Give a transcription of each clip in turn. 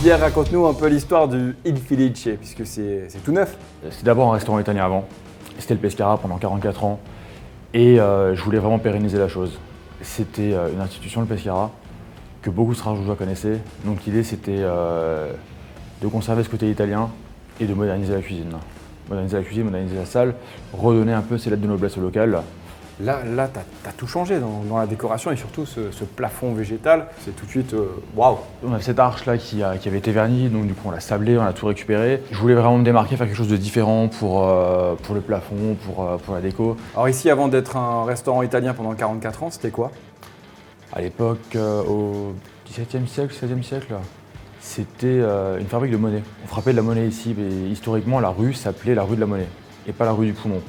Pierre, raconte-nous un peu l'histoire du Il Felice, puisque c'est tout neuf. C'était d'abord un restaurant italien avant. C'était le Pescara pendant 44 ans. Et je voulais vraiment pérenniser la chose. C'était une institution, le Pescara, que beaucoup de Strasbourgeois connaissaient. Donc l'idée, c'était de conserver ce côté italien et de moderniser la cuisine. Moderniser la cuisine, moderniser la salle, redonner un peu ses lettres de noblesse au local. Là, t'as tout changé dans la décoration et surtout ce plafond végétal, c'est tout de suite waouh. On a cette arche là qui avait été vernie, donc du coup on l'a sablé, on a tout récupéré. Je voulais vraiment me démarquer, faire quelque chose de différent pour le plafond, pour la déco. Alors ici, avant d'être un restaurant italien pendant 44 ans, c'était quoi? À l'époque, au XVIIe siècle, XVIe siècle, c'était une fabrique de monnaie. On frappait de la monnaie ici, mais historiquement la rue s'appelait la rue de la Monnaie et pas la rue du Poumon.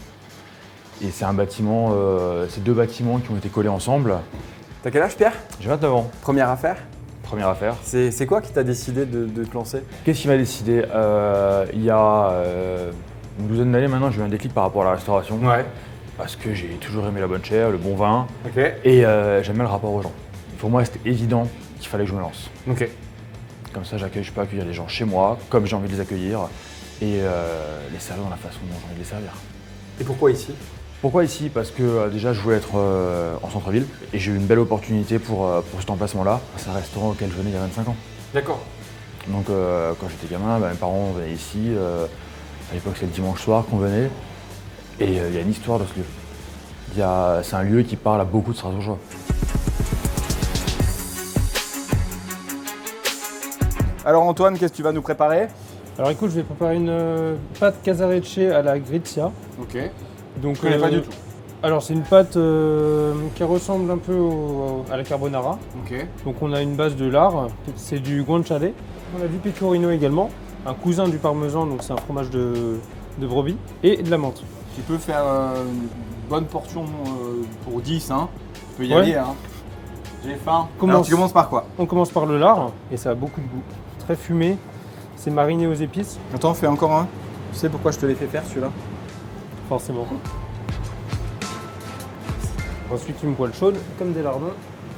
Et c'est un bâtiment, c'est deux bâtiments qui ont été collés ensemble. T'as quel âge, Pierre? J'ai 29 ans. Première affaire? Première affaire. C'est quoi qui t'a décidé de te lancer? Qu'est-ce qui m'a décidé? Il y a une douzaine d'années maintenant, j'ai eu un déclic par rapport à la restauration. Ouais. Parce que j'ai toujours aimé la bonne chair, le bon vin. Ok. Et j'aime bien le rapport aux gens. Pour moi, c'était évident qu'il fallait que je me lance. Ok. Comme ça, je peux accueillir les gens chez moi, comme j'ai envie de les accueillir, et les servir dans la façon dont j'ai envie de les servir. Et pourquoi ici? Pourquoi ici? Parce que déjà, je voulais être en centre-ville, et j'ai eu une belle opportunité pour cet emplacement-là. C'est un restaurant auquel je venais il y a 25 ans. D'accord. Donc quand j'étais gamin, mes parents venaient ici. À l'époque, c'était le dimanche soir qu'on venait. Et il y a une histoire de ce lieu. C'est un lieu qui parle à beaucoup de Strasbourgeois. Alors Antoine, qu'est-ce que tu vas nous préparer? Alors écoute, je vais préparer une pâte casarecce à la grizia. Ok. Donc, Je connais pas du tout. Alors c'est une pâte qui ressemble un peu à la carbonara. Ok. Donc on a une base de lard, c'est du guanciale. On a du pecorino également, un cousin du parmesan, donc c'est un fromage de brebis, et de la menthe. Tu peux faire une bonne portion pour 10, hein. Tu peux y Ouais. aller, hein. J'ai faim. Commence. Alors tu commences par quoi? On commence par le lard, et ça a beaucoup de goût. Très fumé, c'est mariné aux épices, Attends, fais encore un. Tu sais pourquoi je te l'ai fait faire celui-là? forcément. Ensuite une poêle chaude, comme des lardons.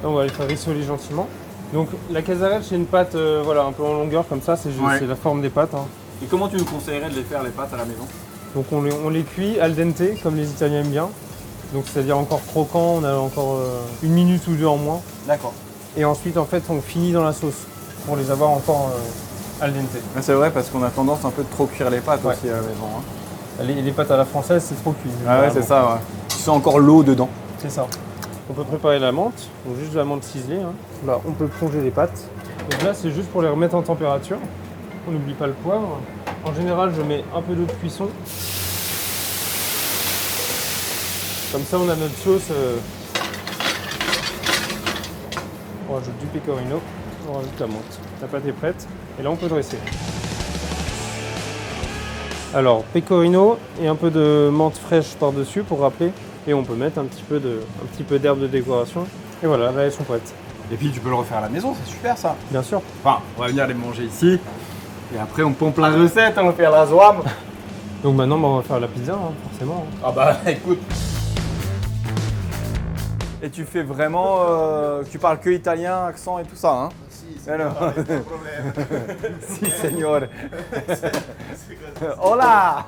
Là, on va les faire rissoler gentiment. Donc la casarecce, c'est une pâte voilà, un peu en longueur comme ça, c'est Ouais. la forme des pâtes. Hein. Et comment tu nous conseillerais de les faire les pâtes à la maison? Donc on les cuit al dente, comme les Italiens aiment bien. Donc c'est-à-dire encore croquant, on a encore une minute ou deux en moins. D'accord. Et ensuite en fait on finit dans la sauce pour les avoir encore al dente. C'est vrai parce qu'on a tendance un peu de trop cuire les pâtes Ouais. aussi à la maison. Hein. Les pâtes à la française, c'est trop cuit. Ah ouais, c'est ça, ouais. Tu sens encore l'eau dedans. C'est ça. On peut préparer la menthe, donc juste de la menthe ciselée. Hein. Là, on peut plonger les pâtes. Donc là, c'est juste pour les remettre en température. On n'oublie pas le poivre. En général, je mets un peu d'eau de cuisson. Comme ça, on a notre sauce. On rajoute du pecorino, on rajoute la menthe. La pâte est prête. Et là, on peut dresser. Alors, pecorino et un peu de menthe fraîche par-dessus pour rappeler. Et on peut mettre un petit peu d'herbe de décoration. Et voilà, là, elles sont prêtes. Et puis tu peux le refaire à la maison, c'est super ça. Bien sûr. Enfin, on va venir les manger ici. Et après on pompe la recette, on va faire la zouam. Donc maintenant, on va faire la pizza, hein, forcément. Ah bah écoute. Et tu fais vraiment, tu parles que italien, accent et tout ça, hein? Si, Alors. pas de problème. Si, signore. Hola!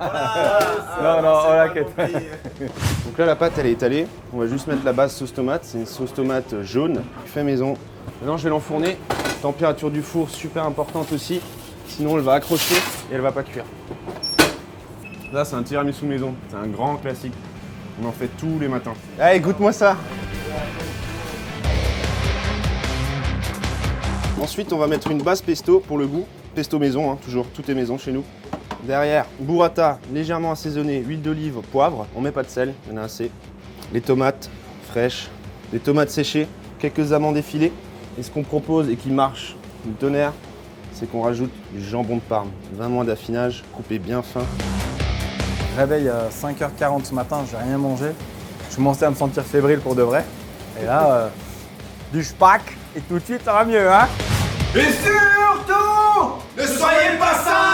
Non, non, hola, que Donc là, la pâte, elle est étalée. On va juste mettre la base sauce tomate. C'est une sauce tomate jaune, fait maison. Maintenant, je vais l'enfourner. Température du four, super importante aussi. Sinon, elle va accrocher et elle va pas cuire. Là, c'est un tiramisu maison. C'est un grand classique. On en fait tous les matins. Allez, goûte-moi ça! Ensuite, on va mettre une base pesto pour le goût. Pesto maison, hein, toujours, tout est maison chez nous. Derrière, burrata légèrement assaisonné, huile d'olive, poivre. On met pas de sel, il y en a assez. Les tomates fraîches, des tomates séchées, quelques amandes effilées. Et ce qu'on propose et qui marche du tonnerre, c'est qu'on rajoute du jambon de Parme. 20 mois d'affinage, coupé bien fin. Réveil à 5h40 ce matin, j'ai rien mangé. Je commençais à me sentir fébrile pour de vrai. Et là, du spack et tout de suite ça va mieux, hein? Et surtout, ne soyez pas ça